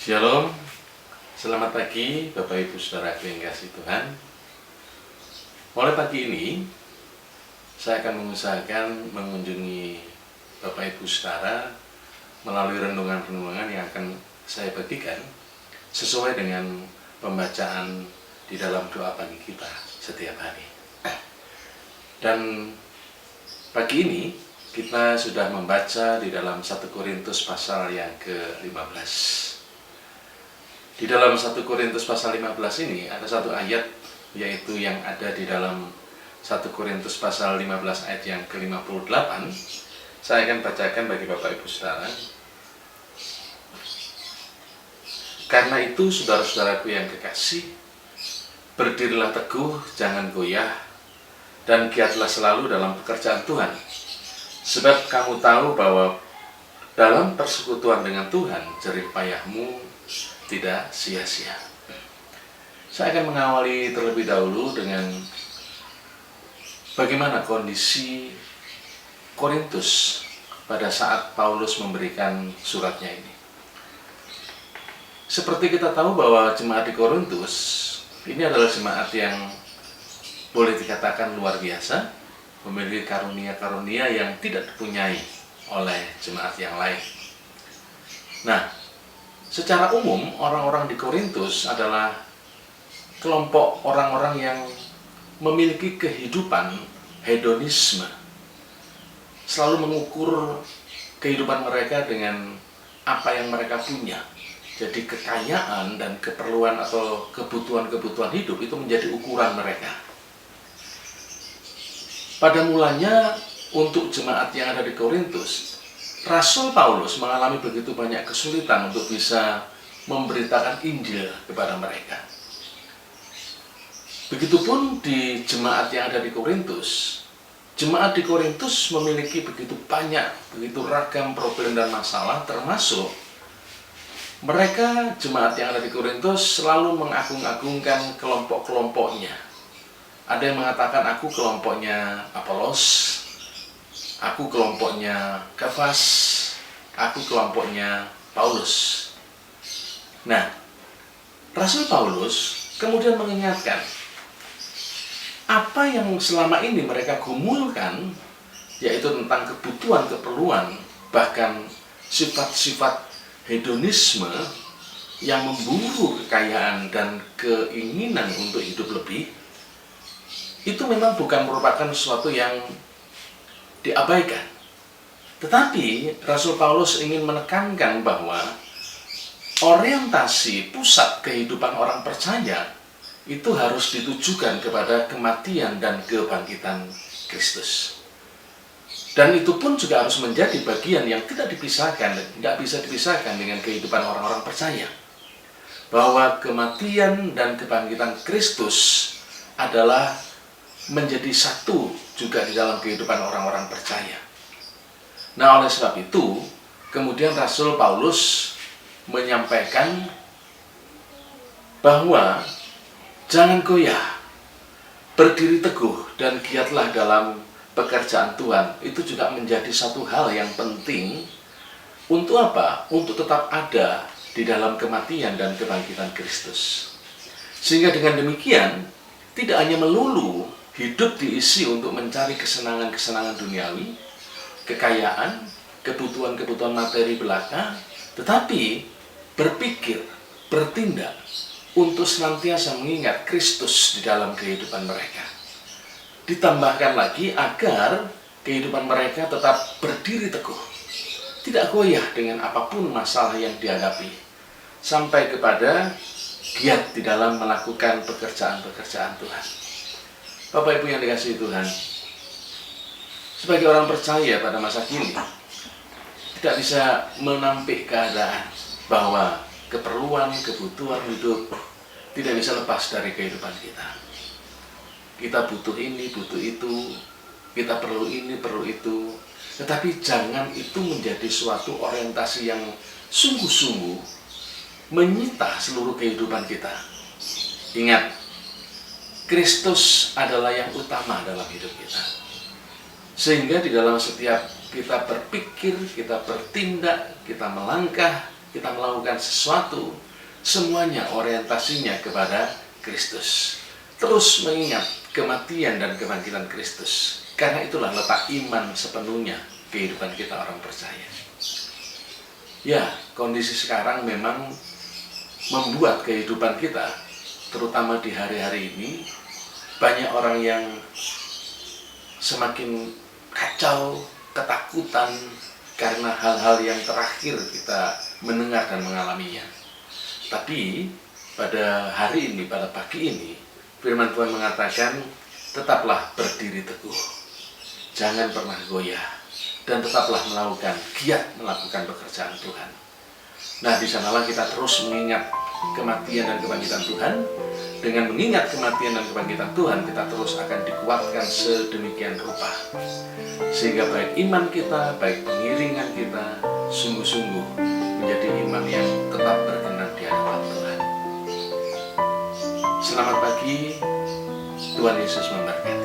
Shalom, selamat pagi Bapak Ibu Saudaraku yang kasih Tuhan. Mulai pagi ini, saya akan mengusahakan mengunjungi Bapak Ibu Saudara melalui renungan-renungan yang akan saya bagikan sesuai dengan pembacaan di dalam doa pagi kita setiap hari. Dan pagi ini kita sudah membaca di dalam 1 Korintus pasal yang ke-15. Di dalam 1 Korintus pasal 15 ini ada satu ayat, yaitu yang ada di dalam 1 Korintus pasal 15 ayat yang ke-58. Saya akan bacakan bagi Bapak Ibu Saudara. Karena itu saudara-saudaraku yang kekasih, berdirilah teguh, jangan goyah, dan giatlah selalu dalam pekerjaan Tuhan. Sebab kamu tahu bahwa dalam persekutuan dengan Tuhan, jerih payahmu tidak sia-sia. Saya akan mengawali terlebih dahulu dengan bagaimana kondisi Korintus pada saat Paulus memberikan suratnya ini. Seperti kita tahu bahwa jemaat di Korintus ini adalah jemaat yang boleh dikatakan luar biasa, memiliki karunia-karunia yang tidak dipunyai oleh jemaat yang lain. Nah, secara umum, orang-orang di Korintus adalah kelompok orang-orang yang memiliki kehidupan hedonisme. Selalu mengukur kehidupan mereka dengan apa yang mereka punya. Jadi kekayaan dan keperluan atau kebutuhan-kebutuhan hidup itu menjadi ukuran mereka. Pada mulanya, untuk jemaat yang ada di Korintus, Rasul Paulus mengalami begitu banyak kesulitan untuk bisa memberitakan Injil kepada mereka. Begitupun di jemaat yang ada di Korintus. Jemaat di Korintus memiliki begitu banyak, begitu ragam problem dan masalah, termasuk mereka jemaat yang ada di Korintus selalu mengagung-agungkan kelompok-kelompoknya. Ada yang mengatakan aku kelompoknya Apolos, aku kelompoknya Kefas, aku kelompoknya Paulus. Nah, Rasul Paulus kemudian mengingatkan apa yang selama ini mereka gumulkan, yaitu tentang kebutuhan, keperluan, bahkan sifat-sifat hedonisme yang memburu kekayaan dan keinginan untuk hidup lebih, itu memang bukan merupakan sesuatu yang diabaikan. Tetapi Rasul Paulus ingin menekankan bahwa orientasi pusat kehidupan orang percaya itu harus ditujukan kepada kematian dan kebangkitan Kristus. Dan itu pun juga harus menjadi bagian yang tidak bisa dipisahkan dengan kehidupan orang-orang percaya. Bahwa kematian dan kebangkitan Kristus adalah menjadi satu juga di dalam kehidupan orang-orang percaya. Nah, oleh sebab itu, kemudian Rasul Paulus menyampaikan bahwa jangan goyah, berdiri teguh, dan giatlah dalam pekerjaan Tuhan. Itu juga menjadi satu hal yang penting. Untuk apa? Untuk tetap ada di dalam kematian dan kebangkitan Kristus. Sehingga dengan demikian, tidak hanya melulu hidup diisi untuk mencari kesenangan-kesenangan duniawi, kekayaan, kebutuhan-kebutuhan materi belaka, tetapi berpikir, bertindak untuk senantiasa mengingat Kristus di dalam kehidupan mereka. Ditambahkan lagi agar kehidupan mereka tetap berdiri teguh, tidak goyah dengan apapun masalah yang dihadapi, sampai kepada giat di dalam melakukan pekerjaan-pekerjaan Tuhan. Bapak Ibu yang dikasihi Tuhan, sebagai orang percaya pada masa kini, tidak bisa menampik keadaan bahwa keperluan, kebutuhan hidup tidak bisa lepas dari kehidupan kita. Kita butuh ini, butuh itu, kita perlu ini, perlu itu. Tetapi jangan itu menjadi suatu orientasi yang sungguh-sungguh menyita seluruh kehidupan kita. Ingat, Kristus adalah yang utama dalam hidup kita. Sehingga di dalam setiap kita berpikir, kita bertindak, kita melangkah, kita melakukan sesuatu, semuanya orientasinya kepada Kristus. Terus mengingat kematian dan kebangkitan Kristus. Karena itulah letak iman sepenuhnya kehidupan kita orang percaya. Ya, kondisi sekarang memang membuat kehidupan kita, terutama di hari-hari ini, banyak orang yang semakin kacau, ketakutan karena hal-hal yang terakhir kita mendengar dan mengalaminya. Tapi pada hari ini, pada pagi ini, firman Tuhan mengatakan, tetaplah berdiri teguh, jangan pernah goyah, dan tetaplah giat melakukan pekerjaan Tuhan. Nah, di sanalah kita terus mengingat kematian dan kebangkitan Tuhan. Dengan mengingat kematian dan kebangkitan Tuhan, kita terus akan dikuatkan sedemikian rupa, sehingga baik iman kita, baik pengiringan kita, sungguh-sungguh menjadi iman yang tetap berkenan di hadapan Tuhan. Selamat pagi, Tuhan Yesus memberkati.